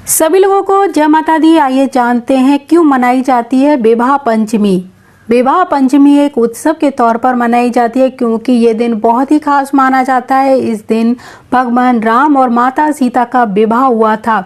सभी लोगों को जय माता दी। आइए जानते हैं क्यों मनाई जाती है विवाह पंचमी। विवाह पंचमी एक उत्सव के तौर पर मनाई जाती है क्योंकि ये दिन बहुत ही खास माना जाता है। इस दिन भगवान राम और माता सीता का विवाह हुआ था।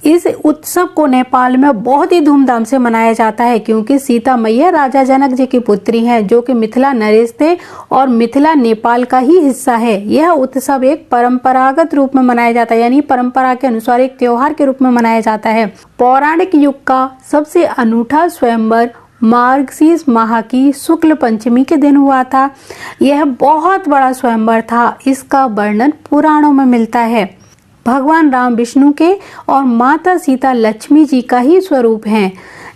इस उत्सव को नेपाल में बहुत ही धूमधाम से मनाया जाता है क्योंकि सीता मैया राजा जनक जी की पुत्री हैं, जो कि मिथिला नरेश थे और मिथिला नेपाल का ही हिस्सा है। यह उत्सव एक परंपरागत रूप में मनाया जाता है, यानी परंपरा के अनुसार एक त्योहार के रूप में मनाया जाता है। पौराणिक युग का सबसे अनूठा स्वयंवर मार्गशीर्ष माह की शुक्ल पंचमी के दिन हुआ था। यह बहुत बड़ा स्वयंवर था। इसका वर्णन पुराणों में मिलता है। भगवान राम विष्णु के और माता सीता लक्ष्मी जी का ही स्वरूप हैं,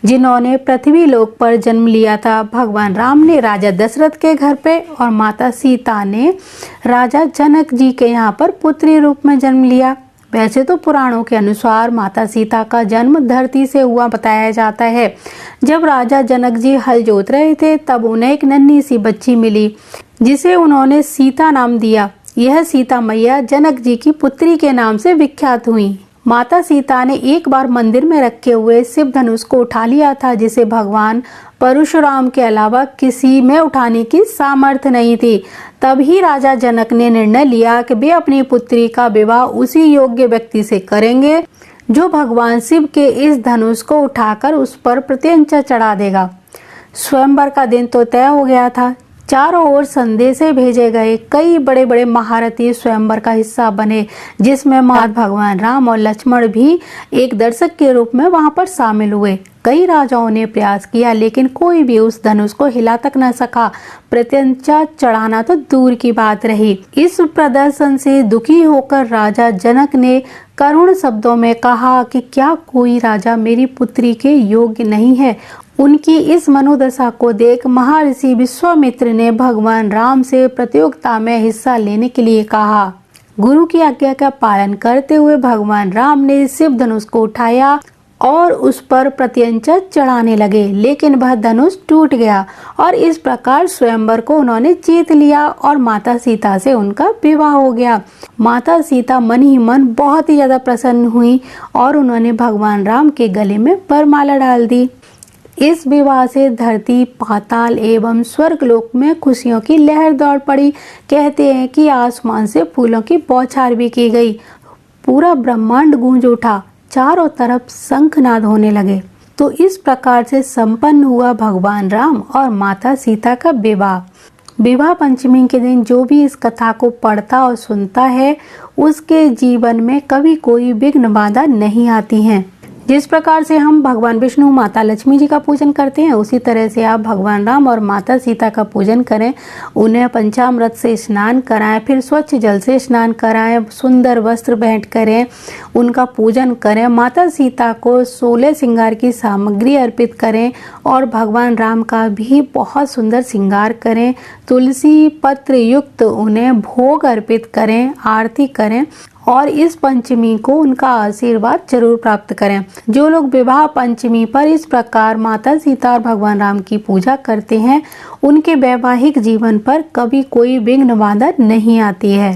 जिन्होंने पृथ्वी लोक पर जन्म लिया था। भगवान राम ने राजा दशरथ के घर पे और माता सीता ने राजा जनक जी के यहाँ पर पुत्री रूप में जन्म लिया। वैसे तो पुराणों के अनुसार माता सीता का जन्म धरती से हुआ बताया जाता है। जब राजा जनक जी हल जोत रहे थे तब उन्हें एक नन्ही सी बच्ची मिली, जिसे उन्होंने सीता नाम दिया। यह सीता मैया जनक जी की पुत्री के नाम से विख्यात हुई। माता सीता ने एक बार मंदिर में रखे हुए शिव धनुष को उठा लिया था, जिसे भगवान परशुराम के अलावा किसी में उठाने की सामर्थ्य नहीं थी। तभी राजा जनक ने निर्णय लिया कि वे अपनी पुत्री का विवाह उसी योग्य व्यक्ति से करेंगे जो भगवान शिव के इस धनुष को उठाकर उस पर प्रत्यंचा चढ़ा देगा। स्वयंवर का दिन तो तय हो गया था। चारों ओर संदेशे भेजे गए। कई बड़े बड़े महारथी स्वयंवर का हिस्सा बने, जिसमें भगवान राम और लक्ष्मण भी एक दर्शक के रूप में वहां पर शामिल हुए। कई राजाओं ने प्रयास किया, लेकिन कोई भी उस धनुष को हिला तक न सका। प्रत्यंचा चढ़ाना तो दूर की बात रही। इस प्रदर्शन से दुखी होकर राजा जनक ने करुण शब्दों में कहा कि क्या कोई राजा मेरी पुत्री के योग्य नहीं है। उनकी इस मनोदशा को देख महर्षि विश्वामित्र ने भगवान राम से प्रतियोगिता में हिस्सा लेने के लिए कहा। गुरु की आज्ञा का पालन करते हुए भगवान राम ने शिव धनुष को उठाया और उस पर प्रत्यंचा चढ़ाने लगे, लेकिन वह धनुष टूट गया और इस प्रकार स्वयंवर को उन्होंने जीत लिया और माता सीता से उनका विवाह हो गया। माता सीता मन ही मन बहुत ही ज्यादा प्रसन्न हुई और उन्होंने भगवान राम के गले में वरमाला डाल दी। इस विवाह से धरती, पाताल एवं स्वर्ग लोक में खुशियों की लहर दौड़ पड़ी। कहते हैं कि आसमान से फूलों की बौछार भी की गई। पूरा ब्रह्मांड गूंज उठा, चारों तरफ शंखनाद होने लगे। तो इस प्रकार से संपन्न हुआ भगवान राम और माता सीता का विवाह। विवाह पंचमी के दिन जो भी इस कथा को पढ़ता और सुनता है, उसके जीवन में कभी कोई विघ्न बाधा नहीं आती है। जिस प्रकार से हम भगवान विष्णु, माता लक्ष्मी जी का पूजन करते हैं, उसी तरह से आप भगवान राम और माता सीता का पूजन करें। उन्हें पंचामृत से स्नान कराएं, फिर स्वच्छ जल से स्नान कराएं, सुंदर वस्त्र भेंट करें, उनका पूजन करें। माता सीता को 16 श्रृंगार की सामग्री अर्पित करें और भगवान राम का भी बहुत सुंदर श्रृंगार करें। तुलसी पत्र युक्त उन्हें भोग अर्पित करें, आरती करें और इस पंचमी को उनका आशीर्वाद जरूर प्राप्त करें। जो लोग विवाह पंचमी पर इस प्रकार माता सीता और भगवान राम की पूजा करते हैं, उनके वैवाहिक जीवन पर कभी कोई विघ्न बाधा नहीं आती है।